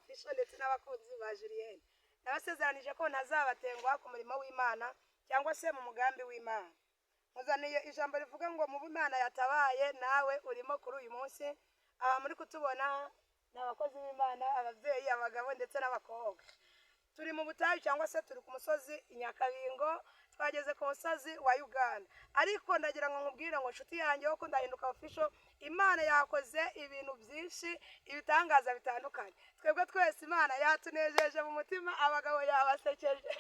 official ndetse n'abakunzi ba Julien. Nabasezeranije ko ntazabatengwa ku murimo w'Imana cyangwa se mu mugambi w'Imana. Muzaniye ijambo rivuga ngo mu Imana yatabaye nawe urimo kuri uyu munsi. Muri kutubona n'abakozi b'Imana, ababyeyi, abagabo ndetse n'abakobwa. Turi mu butayu cyangwa se turi ku musozi Nyakabingo, twageze ku musozi wa Uganda. Ariko ndagira ngo nkubwire ngo nshuti yanjye wo kundahinduka official, Imana yakoze ibintu byinshi, ibitangaza bitandukanye. Twebwe twese Imana yatunejeje mu mutima, abagabo yabasekeje.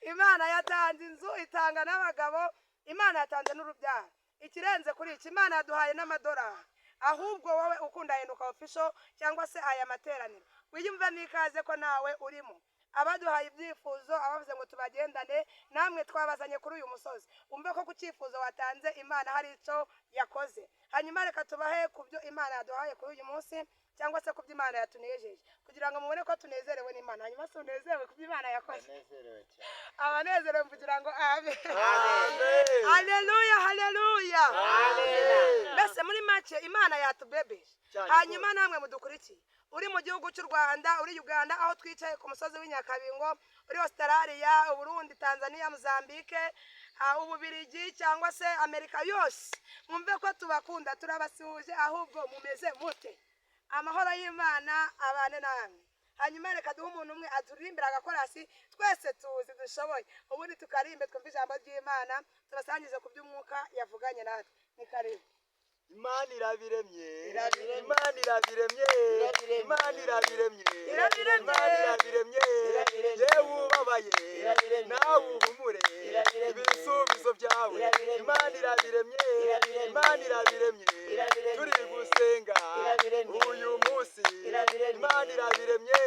Imana yatanze inzu, itanga n'abagabo, Imana yatanze n'urubyaro. Ikirenze kuri iki, Imana yaduhaye n'amadolari. Ahubwo wowe ukundahinduka official cyangwa se aya materaniro, wiyumve nikaze ko nawe urimo. Abaduhaye ibyifuzo, abavuze ngo tubagendane, namwe twabazanye kuri uyu musozi. Umve ko ku cyifuzo watanze Imana hari icyo yakoze. Hanyuma reka tubahe ku byo Imana yaduhaye kuri uyu munsi cyangwa se ku byo Imana yatunejeje, kugira ngo mubone ko tunezerewe n'Imana. Hanyuma se unezerewe ku byo Imana yakoze? Nezerewe cyane. Abanezerewe mvugira ngo amen. Amen. Haleluya, haleluya. Amen. Mbese muri make Imana yatubebeje. Hanyuma namwe mudukurikiye, uri mu gihugu cy'u Rwanda, uri Uganda, aho twicaye ku musozi w'Inyakabingo, uri Australia, Burundi, Tanzania, Mozambique, Ububirigi cyangwa se Amerika yose, mwumve ko tubakunda, turabasuhuje. Ahubwo mumeze mute? Amahoro y'Imana abane namwe. Hanyuma reka duhe umuntu umwe aturimbira agakorasi, twese tuzi dushoboye, ubundi tukarimbe twumve ijambo ry'Imana, tubasangize ku by'umwuka yavuganye natwe. Ni karibu. Imana irabiremye, Imana irabiremye, Imana irabiremye, Imana irabiremye, yewe ubabaye nawe uhumure ibisubizo byawe. Imana irabiremye, Imana irabiremye, turi gusenga uyu munsi. Imana irabiremye,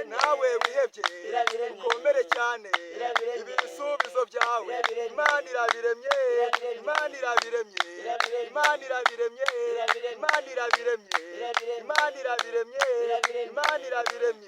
nawe wihebye ukomere cyane ibisubizo byawe. Imana irabiremye, Imana irabiremye, Imana irabiremye, Imana irabiremye, Imana irabiremye, Imana irabiremye.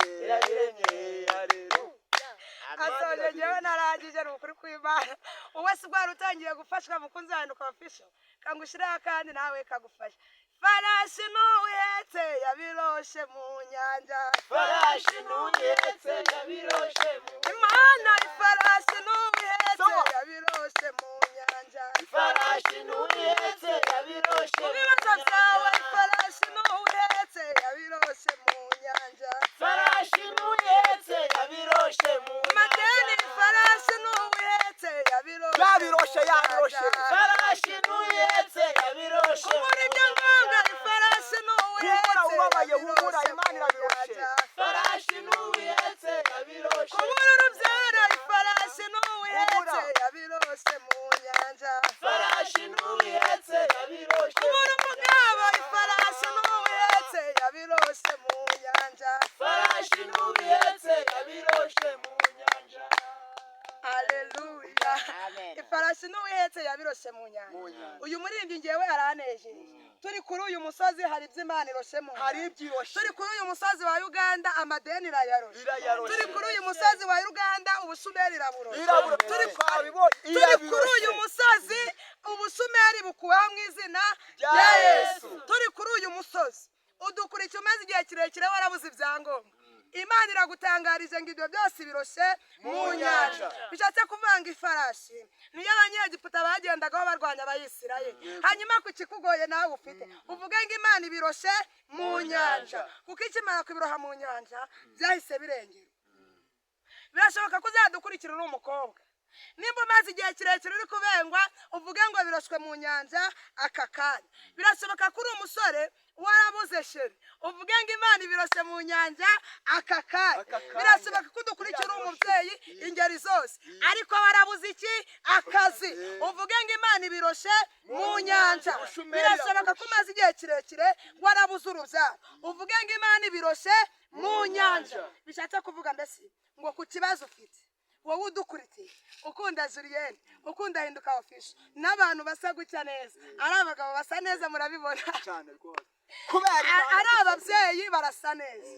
Asoje ngewe narangije n'ukuri kw'Imana. Uwe si bwari utangiye gufashwa mu kunzahinduka official, kangushiraho kandi nawe kagufasha. Farashi n'uhetse yabiroshe mu nyanja, Farashi n'uhetse yabiroshe mu nyanja. Imana ifarashi n'uhetse yabiroshe mu nyanja, Farashi n'uhetse yabiroshe mu bibazo byawe. Ifarashi n'uhetse yabiroshe mu nyanja, Farashi n'uhetse yabiroshe mu madeni. Ifarashi n'uhetse yabiroshe Yabiroshe. Farashi n'uhetse yabiroshe muri byo ngombwa. Ifarashi n'uhetse ubabaye humura, Imana irabiroshe. Farashi n'uhetse yabiroshe kubura urubyaro. Ifarashi n'uhetse yabiroshe mu nyanja, Farashi n'uhetse yabiroshe kubura umugabo. Ifarashi n'uhetse yabiroshe mu nyanja. Farashi n'uhetse yabiroshe mu nyanja. Haleluya. Ifarashi n'uhetse yabiroshe mu nyanja. Uyu muririmbyi ngewe aranejeje. Turi kuri uyu musozi hari ibyo Imana iroshe mu nyanja. Turi kuri uyu musozi wa Uganda amadeni irayaroshe. Turi kuri uyu musozi wa Uganda ubushumeri iraburoshe. Turi kuri uyu musozi ubushumeri bukuweho mu izina rya Yesu. Turi kuri uyu musozi udukurikiye umaze igihe kirekire warabuze ibyangombwa, Imana iragutangarije ngo ibyo byose biroshe mu nyanja. Bishatse kuvanga ifarashi niyo abanyegiputa bagendagaho barwanya Abayisirayeli. Hanyuma ku kikugoye nawe ufite uvuge ngo Imana ibiroshe mu nyanja, kuko ikimara kubiroha mu nyanja byahise birengera. Birashoboka ko uzadukurikira uri umukobwa, nimba umaze igihe kirekire uri kubengwa, uvuge ngo biroshwe mu nyanja aka kanya. Birashoboka ko uri umusore warabuze sheri, uvuge ngo Imana ibiroshe mu nyanja aka kanya. Birashoboka ko udukurikira uri umubyeyi ingeri zose, ariko warabuze iki? Akazi, uvuge ngo Imana ibiroshe mu nyanja. Birashoboka ko umaze igihe kirekire warabuze urubyaro, uvuge ngo Imana ibiroshe mu nyanja. Bishatse kuvuga mbese ngo ku kibazo ufite wowe udukurikiye ukunda Julien, ukunda hinduka official, n'abantu basa gutya neza, ari abagabo basa neza, murabibona cyane rwose. ari ababyeyi barasa neza,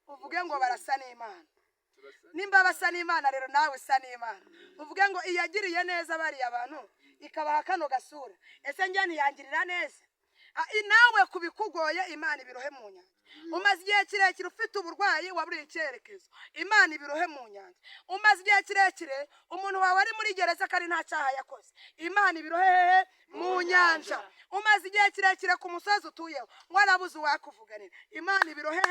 uvuge ngo barasa n'Imana. Nimba basa n'Imana rero nawe usa n'Imana, uvuge ngo iyagiriye neza bariya abantu ikabaha kano gasura, ese njye ntiyangirira neza? nawe kubikugoye Imana ibirohe mu nyanja. Umaze igihe kirekire ufite uburwayi waburiye icyerekezo, Imana ibirohe mu nyanja. Umaze igihe kirekire umuntu wawe ari muri gereza kandi nta cyaha yakoze, Imana ibirohe mu nyanja. Umaze igihe kirekire ku musozi utuyeho warabuze uwakuvuganira, Imana ibirohe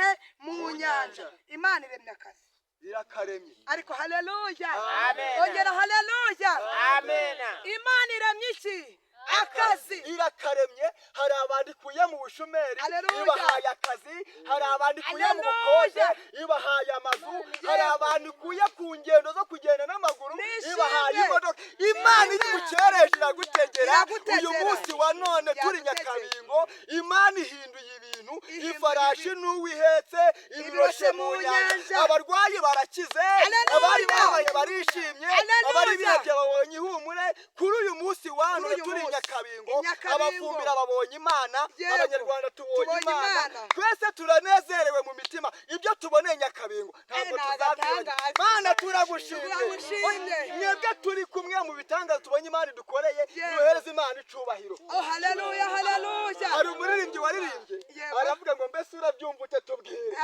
mu nyanja. Imana iremye akazi irakaremye, ariko haleluya, amen, ongera haleluya, amen. Imana iremye iki? Akazi irakaremye. Hari abandikuye mu bushomeri Haleluya. ibahaye akazi, hari abandikuye mu Haleluya. bukoze ibahaye amazu, hari abandikuye ku ngendo zo kugenda n'amaguru Nishimye. ibahaye imodoka. Imana iri gukeresha iragutegera. Iragutegera. Uyu munsi wa none turi Iragutegera. Nyakabingo, Imana ihinduye ibintu, Ihinduye ifarashi n'uwihetse ibiroshe mu nyanja. Abarwayi barakize, Haleluya. abari babaye barishimye, Haleluya. abari bihebye babonye ihumure. Kuri uyu munsi wa none Kuri uyu turi munsi. Nyakabingo, Nyakabingo. abafumbira babonye Imana, Yego. Abanyarwanda tubonye Tubonye Imana, Imana. twese turanezerewe mu mitima. Ibyo tuboneye Nyakabingo ntabwo ni tuzabyibagirwa. agatangaza. Mana turagushimye, Turagushimye. mwebwe turi kumwe mu bitangaza tubonye Imana idukoreye. Yego. Duhereze Imana icubahiro. Oh haleluya, haleluya. Hari umuririmbyi waririmbye Yego. aravuga ngo mbese urabyumva ute tubwire.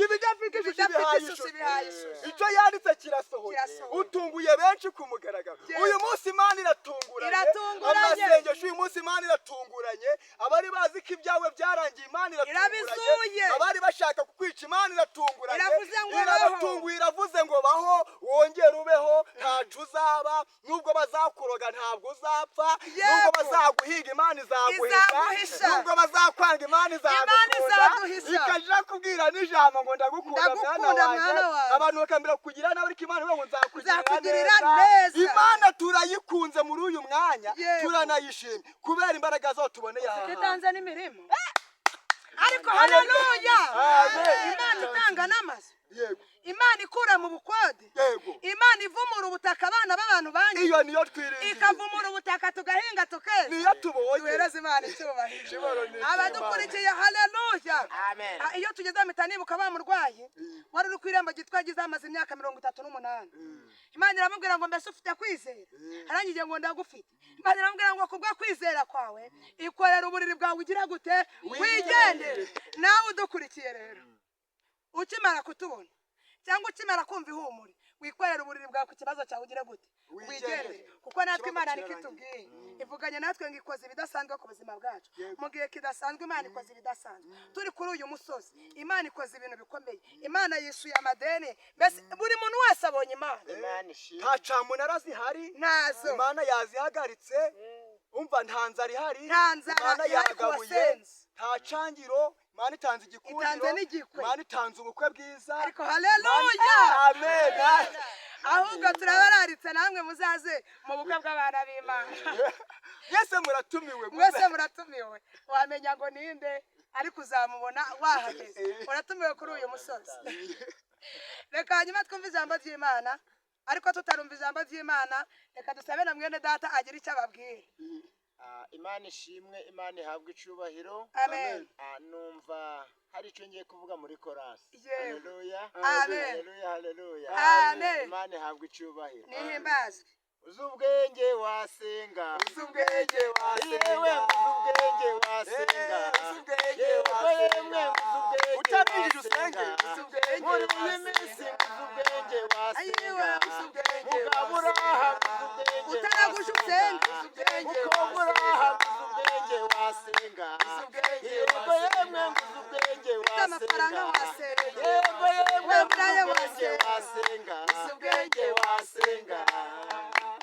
Ibidafite ishusho ibihaye ishusho, icyo yanditse kirasohoye. Kirasohoye. Utunguye benshi ku mugaragaro. Yego. Uyu munsi Imana iratunguranye, Iratunguranye. amasengesho uyu munsi Imana iratunguranye. Abari bazi ko ibyawe byarangiye Imana iratunguranye, Irabizuye. abari bashaka kukwica Imana iratunguranye. Iravuze ngo Irabatunguye, iravuze ngo baho wongere ubeho, ntacu uzaba, nubwo bazakuroga ntabwo uzapfa, nubwo bazaguhiga Imana izaguhisha, Izaguhisha. nubwo bazakwanga Imana izagukunda, izaduhisha. ikaja kubwira n'ijambo ngo ndagukunda Ndagukunda, mwana mwana wanjye. wanjye. Abantu bakambira kugira nawe, ariko Imana ivuga ngo Nzakugirira nzakugirira neza. Imana turayikunze muri uyu mwanya, Yego. turanayishimye kubera imbaraga zo tuboneye aha hantu. Itanze n'imirimo. Ariko haleluya. Amen. Imana itanga n'amazu, Yego, Imana ikura mu bukode, yego, Imana ivumura ubutaka abana b'abantu banyu, iyo niyo twiringiye, ikavumura ubutaka tugahinga tukeza. niyo tubonye. Duhereze Imana icyubahiro. Kibaro ni Abadukurikiye haleluya. Amen. Iyo tugeze mpita nibuka wa murwayi wari uri ku irembo gitwa Giza amaze imyaka 38. Imana iramubwira ngo mbese ufite kwizera? Arangije ngo ndagufite. Imana iramubwira ngo kubwo kwizera kwawe ikorera uburiri bwawe ugira gute? Wigendere. Nawe udukurikiye rero, ukimara kutubona cyangwa ukimara kumva ihumure, wikorera uburiri bwawe ku kibazo cyawe ugira gute? Wigendere. Kuko natwe Imana niko itubwiye, ivuganye natwe ngo ikoze ibidasanzwe ku buzima bwacu. Mu gihe kidasanzwe Imana ikoze ibidasanzwe. Turi kuri uyu musozi Imana ikoze ibintu bikomeye. Imana yishuye amadeni, mbese buri muntu wese abonye Imana. Nta camunara zihari, Ntazo. Imana yazihagaritse. Umva nta nzara ihari, Nta nzara Imana ihari ku yagabuye. basenzi. Nta cangiro, Imana itanze igikundiro, Itanze n'igikwe. Imana itanze ubukwe bwiza. Ariko haleluya. Amen. Ahubwo turabararitse namwe muzaze mu bukwe bw'abana b'Imana. Mwese muratumiwe, Mwese muratumiwe. Wamenya ngo ninde ariko uzamubona wahageze. Uratumiwe kuri uyu musozi. Reka hanyuma twumve ijambo ry'Imana, ariko tutarumva ijambo ry'Imana reka dusabe na mwene data agira icyo ababwira. Imana ishimwe, Imana ihabwa icubahiro. Amen. Numva hari icyo ngiye kuvuga muri korasi. Yewe. Haleluya, Amen. haleluya, haleluya. Amen. Imana ihabwa icubahiro. Nihimbazwe. Uzi ubwenge wasenga, Uzi ubwenge wasenga. yewe uzi ubwenge wasenga, Uzi ubwenge yewe wasenga. yemwe uzi ubwenge Utabinjije usenge, wasenga. uzi ubwenge muri iyi wasenga. minsi uzi ubwenge Ayiwe, wasenga, uzi ubwenge mugabo uraha uzi ubwenge Utaraguje usenge, uzi ubwenge mukobwa uraha uzi ubwenge wasenga, Uzi ubwenge yego wasenga. yemwe uzi ubwenge Ufite amafaranga wasenga, wasenga. yego yemwe Wewe uzi ubwawe ubwenge wasenga. wasenga, Uzi ubwenge wasenga.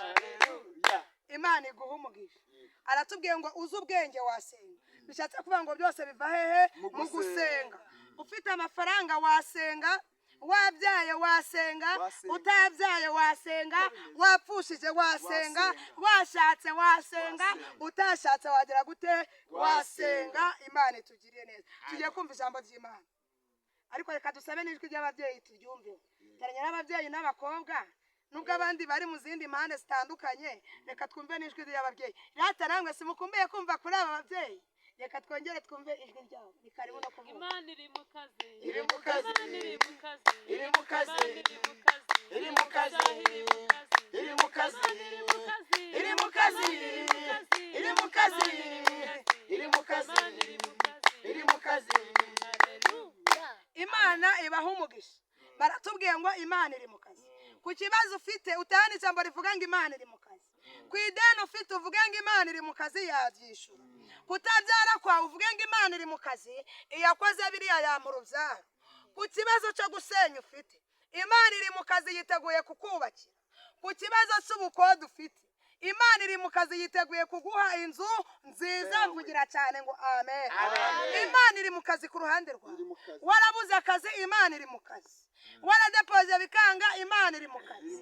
Haleluya. Imana iguha umugisha. Aratubwiye ngo uzi ubwenge wasenga. Bishatse kuvuga ngo byose biva hehe? Mu gusenga. Ufite amafaranga wasenga, wabyaye wasenga, Wasenga. utabyaye wasenga, wapfushije wasenga, washatse wasenga, utashatse wagira gute? Wasenga. Imana itugiriye neza. Tugiye kumva ijambo ry'Imana, ariko reka dusabe n'ijwi ry'ababyeyi turyumve. Taranya n'ababyeyi n'abakobwa, nubwo abandi bari mu zindi mpande zitandukanye, reka twumve n'ijwi ry'ababyeyi. Rata namwe simukumbuye kumva kuri aba babyeyi? Reka twongere twumve ijwi ryabo. Ni karibu no kuvuga. Imana iri mu kazi, Iri mu kazi. Imana iri mu kazi, Iri mu kazi. Imana iri mu kazi, Iri mu kazi. Iri mu kazi, Iri mu kazi. Imana iri mu kazi, Iri mu kazi. Imana iri mu kazi, Iri mu kazi. Imana iri mu kazi Imana iri mu kazi. iri mu kazi Haleluya. imana ibaha umugisha baratubwiye ngo imana iri mu kazi ku kibazo ufite utahana ijambo rivuga ngo imana iri mu kazi ku ideni ufite uvuge ngo imana iri mu kazi yabyishura kutabyara kwawe uvuge ngo imana iri mu kazi iyakoze biriya yamuha urubyaro ku kibazo cyo gusenya ufite imana iri mu kazi yiteguye kukubakira ku kibazo cy'ubukode ufite imana iri mu kazi yiteguye kuguha inzu nziza mvugira cyane ngo amen imana iri mu kazi ku ruhande rwawe warabuze akazi imana iri mu kazi waradepoje bikanga imana iri mu kazi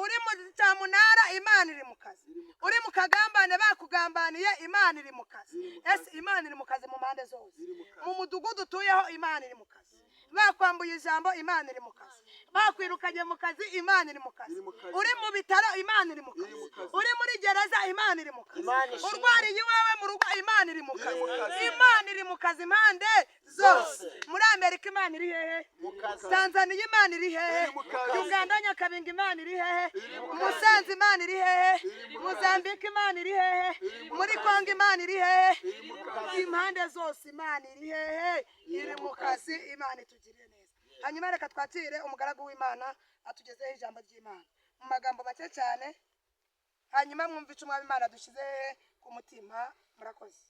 uri mu cyamunara imana iri mu kazi uri mu kagambane bakugambaniye imana iri mu kazi ese imana iri mu kazi mu mpande zose mu mudugudu utuyeho imana iri mu kazi bakwambuye ijambo imana iri mu kazi bakwirukanye mu kazi imana iri mu kazi uri mu bitaro imana iri mu kazi uri muri gereza imana iri mu kazi urwariye iwawe mu rugo imana iri mu kazi imana iri mu kazi impande zose muri amerika imana iri hehe tanzaniya imana iri hehe uganda nyakabinga imana iri hehe musanze imana iri hehe mozambike imana iri hehe muri kongo imana iri hehe impande zose imana iri hehe iri mu kazi imana itugirire neza hanyuma reka twakire umugaragu w'imana atugezeho ijambo ry'imana mu magambo make cyane hanyuma mwumve icyo umwami imana dushyize ku mutima murakoze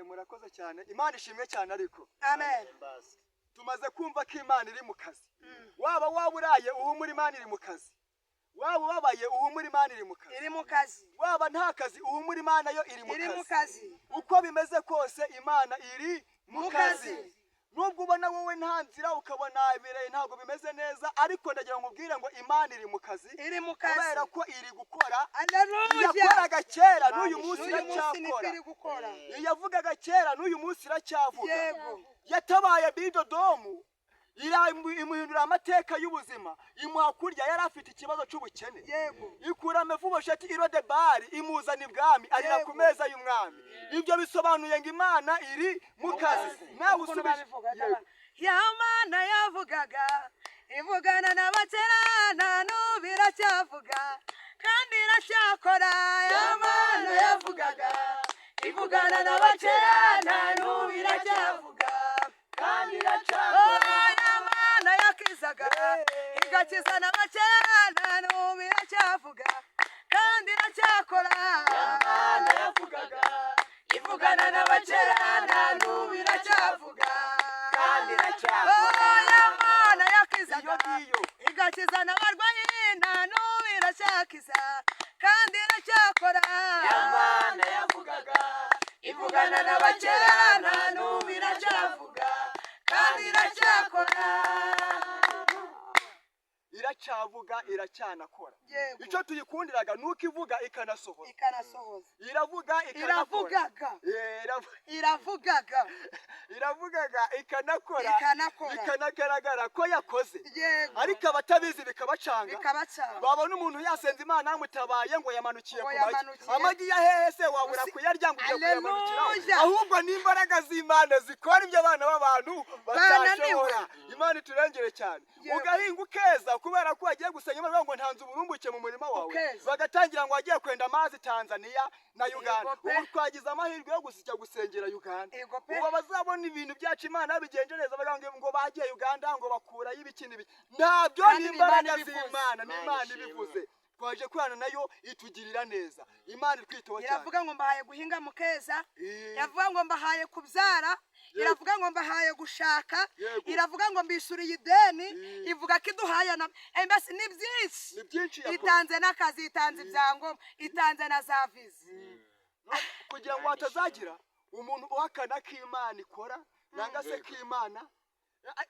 murakoze cyane imana ishimwe cyane ariko amen tumaze kumva ko imana iri mu kazi waba uraye uhumura imana iri mu kazi waba ubabaye uhumura imana iri mu kazi iri mu kazi waba nta kazi uhumura imana yo iri mu mu kazi kazi uko bimeze kose imana iri mu kazi nubwo ubona wowe nta nzira ukabona ibireye ntabwo bimeze neza ariko ndagira ngo ubwire ngo imana iri mu kazi iri mu kazi kubera ko iri gukora Haleluya. yakoraga kera n'uyu munsi N'uyu munsi niko iracyakora iri gukora yavugaga kera n'uyu munsi iracyavuga yego yatabaye bidodomu imuhindura amateka y'ubuzima imuha kurya yari afite ikibazo cy'ubukene yego ikura Mefibosheti Irodebari imuzana ibwami arira ku meza y'umwami ibyo bisobanuye ngo imana iri mu kazi nawe usubije ya mana yavugaga ivugana n'abaterana n'ubu iracyavuga kandi iracyakora ya mana yavugaga ivugana n'abaterana n'ubu iracyavuga kandi iracyakora ya mana yakizaga igakiza n'abaterana n'ubu iracyavuga kandi iracyakora ya mana yavugaga ivugana n'abaterana n'ubu iracyavuga kandi iracyakora ya mana yakizaga igakiza n'abarwayi n'ubu iracyakiza kandi iracyakora ya mana yavugaga ivugana n'abaterana n'ubu iracyavuga kandi iracyakora iracyavuga iracyanakora Yego. icyo tuyikundiraga nuko ivuga ikanasohora ikanasohoza iravuga ikanakora iravugaga ikanakora bikanagaragara ko yakoze yego ariko abatabizi bikabacanga bikabacanga babona umuntu yasenze imana yamutabaye ngo yamanukiye Ngo ku magi yamanukiye. amagi ya hehe se wabura kuyarya ngo ujye kuyamanukiraho Haleluya. ahubwo n'imbaraga z'imana zikora ibyo abana b'abantu batashobora Bananiwe. imana iturengere cyane Yego. ugahinga ukeza kubera ko wagiye gusenya imana ngo ntanze uburumbuke mu murima wawe Ukeza. bagatangira ngo wagiye kwenda amazi Tanzania na Uganda Yego pe. ubu twagize amahirwe yo gusijya gusengera Uganda Yego pe. ubu bazabona ibintu byacu imana bigenje neza bavuga ngo bagiye Uganda ngo bakurayo ibiki n'ibiki ntabyo Kandi ni imbaraga Imana ibivuze. z'imana ni imana ibivuze twaje kurana nayo itugirira neza imana itwitaho cyane iravuga ngo mbahaye guhinga mukeza Eh. iravuga ngo mbahaye kubyara iravuga ngo mbahaye gushaka Yego. iravuga ngo mbishyuriye ideni Eh. ivuga ko iduhaye na mbese ni byinshi ni byinshi yakoze itanze n'akazi itanze ibyangombwa itanze na za viza kugira ngo hatazagira umuntu uhakana ko imana ikora nanga se ko imana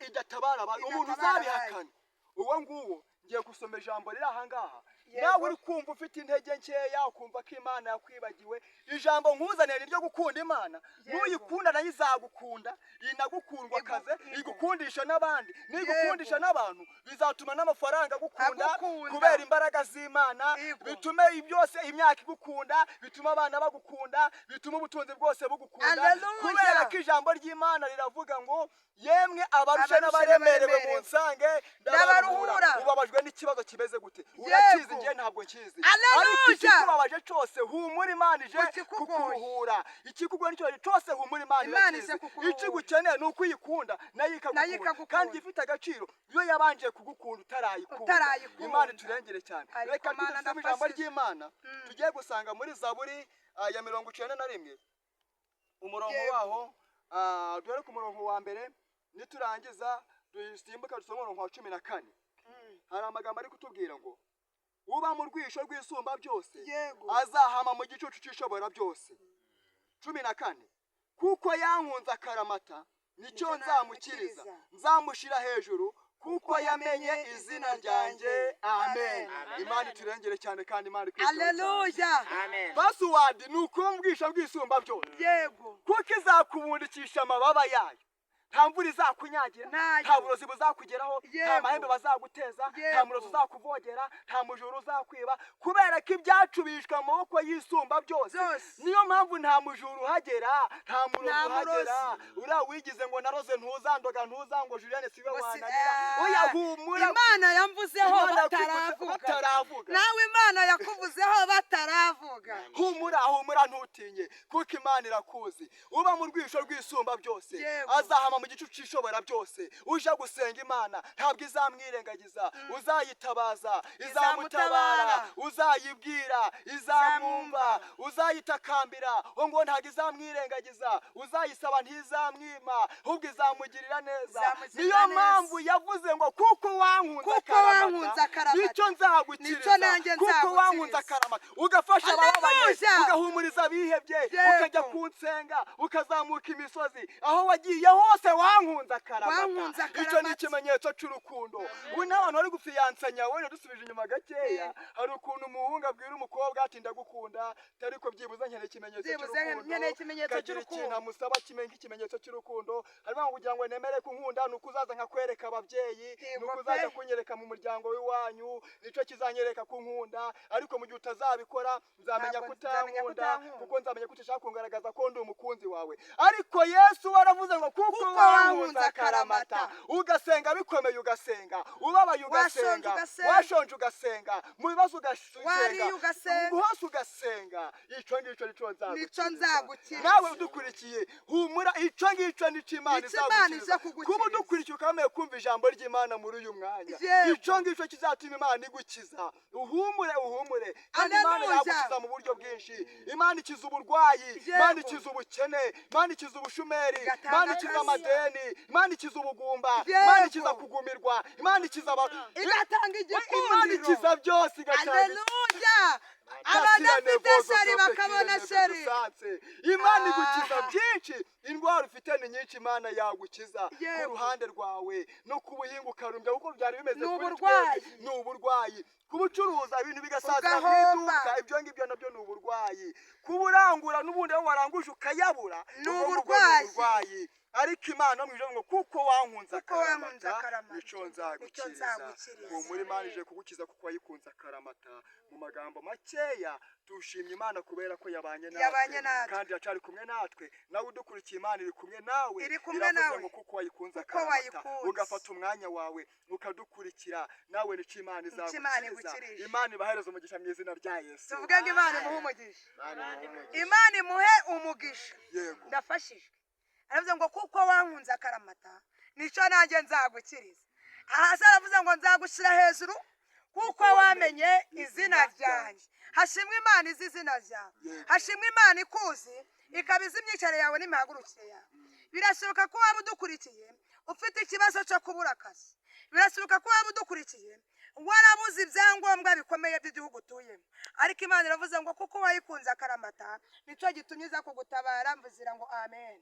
idatabara abantu umuntu Idatabara uzabihakana uwo nguwo ngiye gusoma ijambo riri aha ngaha Yego. nawe uri kumva ufite intege nkeya ukumva ko imana yakwibagiwe ijambo nkuzanire ryo gukunda imana Yego. nuyikunda nayo izagukunda inagukundwa kaze igukunda igukundisha n'abandi nigukundisha n'abantu bizatuma n'amafaranga gukunda Agukunda. kubera imbaraga z'Imana Yego. bitume byose imyaka igukunda bituma abana bagukunda bituma ubutunzi bwose bugukunda Hallelujah. kubera ko ijambo ry'Imana riravuga ngo yemwe abarusha Abarusha n'abaremerewe n'abaremerewe. mu nsange Ndabaruhura. ndabaruhura ubabajwe n'ikibazo kimeze gute urakizi njye ntabwo nkizi Hallelujah. ariko ikikubabaje cyose humura Imana ije Ikikugoye. kukuruhura ikikugoye nicyo cyose humura Imana Imana irakizi ije kukuruhura. ikigukeneye ni uko uyikunda nayo Nayo ikagukunda ikagukunda. kandi ifite agaciro iyo yabanje kugukunda utarayikunda Utarayikunda. Imana iturengere cyane Ariko reka Mana dusome ijambo ndafashije. ry'Imana tugiye gusanga muri Zaburi ya 91 umurongo Yego. waho duhere ku murongo wa mbere niturangiza dusimbuka dusome umurongo wa 14 hari amagambo ari kutubwira ngo uba mu rwisho rw'isumba byose Yego. azahama mu gicucu cy'ishobora byose 14 kuko yankunze akaramata nicyo nzamukiriza nzamushira hejuru kuko yamenye izina ryanjye amen Imana iturengere cyane kandi Imana ikwiye Hallelujah. password ni ukumbwisha bwisumba byose Yego. kuko izakubundikisha amababa yayo nta mvura izakunyagira Ntayo. nta burozi buzakugeraho nta Yego. mahembe bazaguteza nta Yego. murozi uzakuvogera nta mujura uzakwiba kubera ko ibyacubishwa mu maboko y'isumba byose Byose. niyo mpamvu nta mujura uhagera nta murozi Nta uhagera uriya wigize ngo naroze ntuzandoga ntuzango Julienne siwe Ngo si- wananira oya humura Imana yamvuzeho Imana bataravuga. bataravuga Nawe Imana yakuvuzeho bataravuga. humura ntutinye kuko Imana irakuzi uba mu rwisho rw'isumba byose Yego. azahama mu gicucu cy'ishobora byose uje gusenga Imana ntabwo izamwirengagiza uzayitabaza izamutabara uzayibwira izamwumva uzayitakambira ngo ntabwo izamwirengagiza uzayisaba ntizamwima ahubwo izamugirira neza Izamugirira niyo neza. mpamvu yavuze ngo kuko wankunze wankunze akaramata akaramata, nicyo nzagukiriza nicyo nanjye kuko nzagukiriza. wankunze akaramata ugafasha abababaye Hallelujah. ugahumuriza abihebye Yego. ukajya kunsenga ukazamuka imisozi aho wagiye hose wankunze akaramata Wankunze akaramata. icyo ni ikimenyetso cy'urukundo ubu n'abantu bari gufiyansanya wenda dusubije inyuma gakeya hari ukuntu umuhungu abwira umukobwa ati ndagukunda ariko byibuze nkeneye ikimenyetso Byibuze cy'urukundo nkeneye ikimenyetso kagira cy'urukundo. ikintu amusaba kimenga ikimenyetso cy'urukundo harimo kugira ngo nemere kunkunda nuko uzaza nkakwereka ababyeyi Yego nuko pe. uzaza kunyereka mu muryango w'iwanyu nicyo kizanyereka kunkunda ariko mu gihe utazabikora nzamenya Ntabwo nzamenya kutankunda kutankunda. kuko nzamenya ko utashaka kungaragaza ko ndi umukunzi wawe ariko Yesu waravuze ngo kuko wankunze akaramata ugasenga bikomeye ugasenga ubabaye ugasenga ugasenga. washonje ugasenga mu bibazo Wariye ugasenga ugasenga. hose ugasenga icyo ngicyo nicyo Nicyo nzagukiriza nzagukiriza. nawe udukurikiye humura icyo ngicyo nicyo Imana Nicyo Imana izagukiriza iza kugukiriza. kuba udukurikiye ukamenya kumva ijambo ry'Imana muri uyu mwanya Yego. icyo ngicyo kizatuma Imana igukiza uhumure kandi Imana Hallelujah. yagukiza mu buryo bwinshi Imana ikiza uburwayi Yego. Imana ikiza ubukene Imana ikiza ubushumeri Igatanga Imana ikiza akazi. amadeni Imana ikiza ubugumba Yego. Imana ikiza kugumirwa Imana ikiza Igatanga Imana igikundiro. ikiza byose igatanga Hallelujah. Abadafite sheri bakabona sheri. Imana igukiza byinshi indwara ufite ni nyinshi Imana yagukiza ku Yego. ruhande rwawe no kubuhinga ukarumbya kuko byari bimeze Ni kuri uburwayi. twebwe. Ni uburwayi kubucuruza ibintu bigasazira mu Ugahomba. iduka ibyo ngibyo nabyo ni uburwayi kuburangura n'ubundi aho waranguje ukayabura Ni ubwo ngubwo uburwayi. uburwayi ariko Imana mu ijambo ngo kuko wankunze Kuko wankunze akaramata akaramata, nicyo nicyo nzagukiriza nzagukiriza. humura Imana ije kugukiza kuko wayikunze akaramata mu magambo makeya tushimye Imana kubera ko yabanye Yabanye natwe. kandi yacari kumwe natwe nawe udukurikiye Imana iri kumwe nawe Iri kumwe iravuze nawe. ngo kuko wayikunze Kuko akaramata wayikunze. ugafata umwanya wawe ukadukurikira nawe nicyo Imana Imana izagukiriza igukirije. Imana ibahereza umugisha mu izina rya Yesu tuvuge ngo Imana imuhe umugisha. Imana imuhe Imana imuhe umugisha. yego Ndafashijwe. Aravuze ngo kuko wankunze akaramata nicyo nanjye nzagukiriza. Hasi aravuze ngo nzagushyira hejuru kuko wamenye izina ryanjye. Hashimwe Imana izi izina ryawe. Hashimwe Imana ikuzi ikaba izi imyicarire yawe n'imihagurukire yawe. Birashoboka ko waba udukurikiye ufite ikibazo cyo kubura akazi. Birashoboka ko waba udukurikiye warabuze ibyangombwa bikomeye by'igihugu utuyemo ariko Imana iravuze ngo kuko wayikunze akaramata nicyo gitumye iza kugutabara mvuzira ngo amen.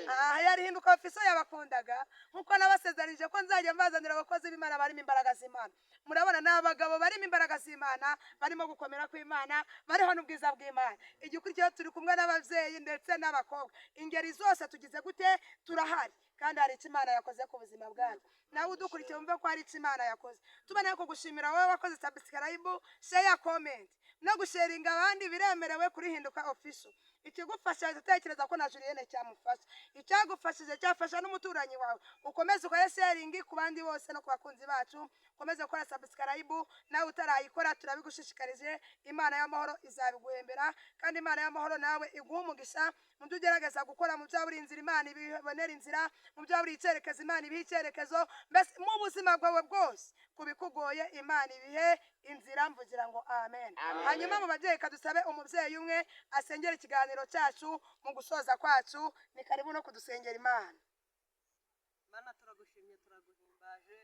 Aha yarihinduka ofisiyo yabakundaga nkuko nabasezeranyije ko nzajya mbazanira abakozi b'Imana barimo imbaraga z'Imana. Murabona ni abagabo barimo imbaraga z'Imana barimo gukomera kw'Imana bariho n'ubwiza bw'Imana. Igikurikiyeho turi kumwe n'ababyeyi ndetse n'abakobwa ingeri zose tugize gute turahari kandi hari icyo Imana yakoze ku buzima bwacu. Nawe udukurikiye wumve ko hari icyo Imana yakoze. Tubona ko gushimira wowe wakoze subscribe, share, comment no gusharinga abandi biremerewe kuri Hinduka Official. Ikigufasha gutekereza ko na Julienne cyamufasha. Icyagufashije cyafasha n'umuturanyi wawe. Ukomeze ukore sharing ku bandi bose no ku bakunzi bacu. Ukomeze gukora subscribe, nawe utarayikora turabigushishikarije. Imana y'amahoro izabiguhembera, kandi Imana y'amahoro nawe iguha umugisha mu byo ugerageza gukora, mu byo buri inzira Imana ibibonera inzira, mu byo buri icyerekezo Imana ibiha icyerekezo, mbese mu buzima bwawe bwose kubikugoye Imana ibihe inzira. Mvugira ngo amen. Hanyuma mu babyeyi kadusabe umubyeyi umwe asengera ikiganiro cyacu mu gusoza kwacu. Ni karibu no kudusengera Imana. Mana turagushimye turaguhimbaje,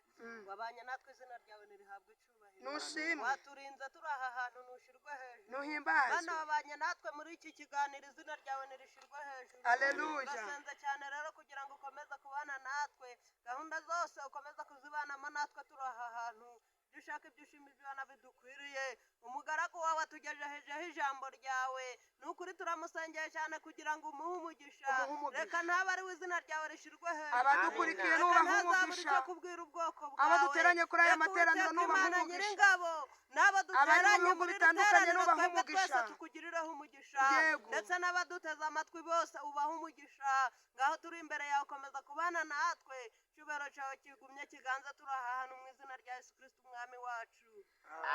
wabanye natwe, izina ryawe nirihabwe icyubahiro. Nushimwe. Waturinze turi aha hantu nushirwe hejuru. Nuhimbazwe. Mana wabanye natwe muri iki kiganiro, izina ryawe nirishirwe hejuru. Haleluya. Turasenze cyane rero kugira ngo ukomeze kubana natwe, gahunda zose ukomeze kuzibanamo natwe turi aha hantu. Dushaka ibyo ushimira ibyo bidukwiriye. Umugaragu wawe atugejejeho ijambo ryawe, nukuri turamusengeye cyane kugira ngo umuhe umugisha. Reka ntabe ari we izina ryawe rishirwe hejuru. Abadukurikiye nubaha umugisha. Kubwira ubwoko bwawe. Abo duteranye kuri aya materaniro nubaha umugisha. Nyir'ingabo n'abo duteranye muri bitandukanye nubaha twebwe umugisha. twese tukugirireho umugisha. Yego. Ndetse n'abaduteze amatwi bose ubaha umugisha. Ngaho turi imbere yawe, komeza kubana natwe. Icyubahiro cyawe kigumye kiganza turi aha hantu mu izina rya Yesu Kristo umwami wacu.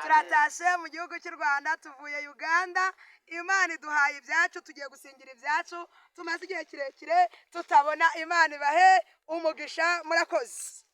Turatashe mu gihugu cy'u Rwanda, tuvuye Uganda. Imana iduhaye ibyacu, tugiye gusingira ibyacu. Tumaze igihe kirekire tutabona. Imana ibahe umugisha. Murakoze.